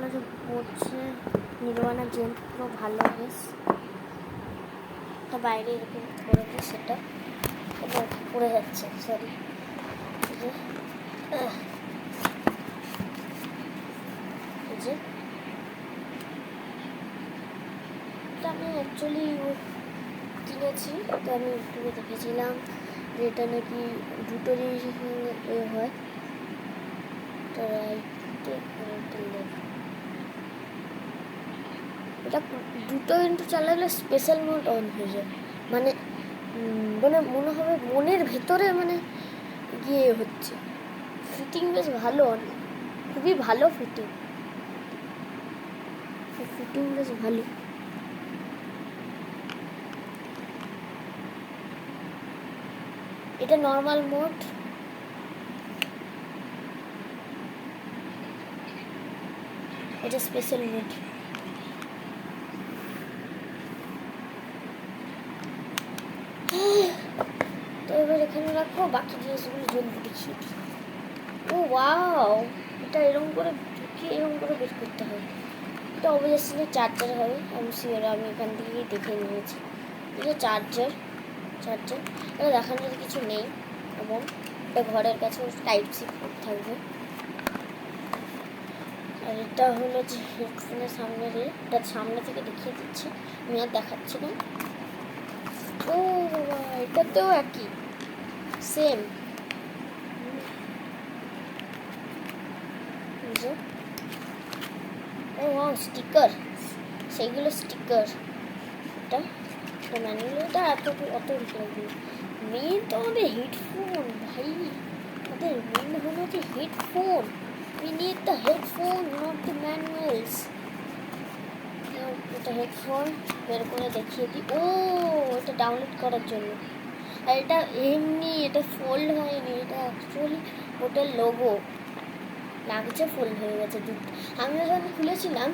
ভালো যে পড়ছে, নির্বাণা জেন পুরো ভালো বেশ। বাইরে এরকম করে দিই, সেটা পড়ে যাচ্ছে, সরি। যে এটা আমি অ্যাকচুয়ালি কিনেছি, তো আমি ইউটিউবে দেখেছিলাম যে এটা নাকি দুটোরই হয়, তো এটা দুটো কিন্তু চালালে স্পেশাল মোড অন হয়ে যায়, মানে মানে মনে হবে মনের ভেতরে মানে গিয়ে হচ্ছে। ফিটিং বেশ ভালো, খুবই ভালো ফিটিং বেশ ভালো। এটা নর্মাল মোড, এটা স্পেশাল মোড। তো এবার এখানে রাখো, বাকি জিনিসগুলো জলদি দেখিয়ে দিই। ও ওয়াও, এটা এরকম করে ঢুকিয়ে এরকম করে বের করতে হবে। এটা অবভিয়াসলি চার্জার হবে, আমি শিওর, আমি এখান থেকেই দেখে নিয়েছি। এটা চার্জার এটা দেখানোর কিছু নেই, এবং এটা ঘরের কাছে টাইপ সি থাকবে। আর এটা হলো যে হেডফোনের সামনে এটা সামনে থেকে দেখিয়ে দিচ্ছি, আমি আর দেখাচ্ছি না। ও বাবা, এটাতেও একই সেম। ও স্টিকার, সেইগুলো স্টিকার। এটা ম্যানুয়াল, এটা অত লাগবে। মেন তো আমাদের হেডফোন ভাই, আমাদের মেন হলো যে headphone. We need the headphone, not the manuals. এটা হেডফোন বের করে দেখিয়ে দিই। ও এটা ডাউনলোড করার জন্য, আর এটা এমনি, এটা ফোল্ড হয়নি, এটা অ্যাকচুয়ালি ওটার লোগো লাগছে, ফোল্ড হয়ে গেছে। আমি যখন খুলেছিলাম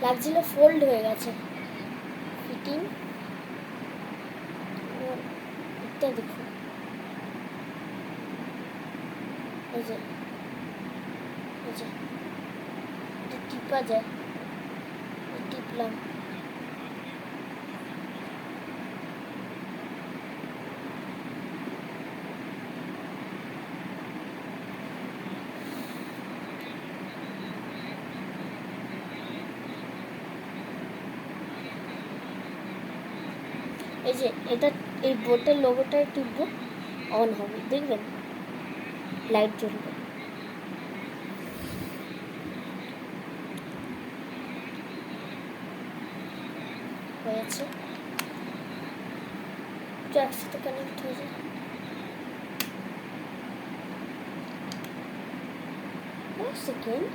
লাগছিল ফোল্ড হয়ে গেছে। ফিটিং এটা দেখুন, এই যে এটা টিপা যায়, টিপলাম, এই যে এটা এই বোটের লোগোটায় টিপবো, অন হবে, দেখবেন লাইট জ্বলবে। হয়েছে, একসাথে কানেক্ট হয়ে যায়। সেকেন্ড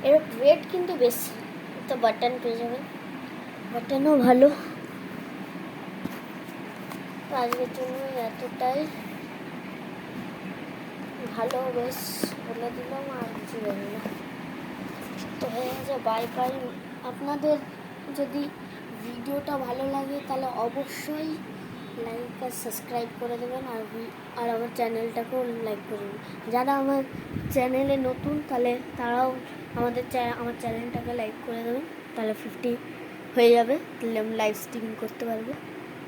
এর ওয়েট কিন্তু বেশি, তো বাটন পেয়ে যাবেন, বাটনও ভালো। আজকের জন্য এতটাই, ভালো বেশ বলে দিলাম, আর কিছু জানি না। তো হয়ে গেছে, বাই বাই। আপনাদের যদি ভিডিওটা ভালো লাগে তাহলে অবশ্যই লাইক আর সাবস্ক্রাইব করে দেবেন, আর আমার চ্যানেলটাকেও লাইক করে দেবেন। যারা আমার চ্যানেলে নতুন তাহলে তারাও আমার চ্যানেলটাকে লাইক করে দেবেন, তাহলে 50 হয়ে যাবে, তাহলে আমি লাইভ স্ট্রিমিং করতে পারবো।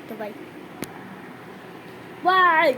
তো বাই বাই।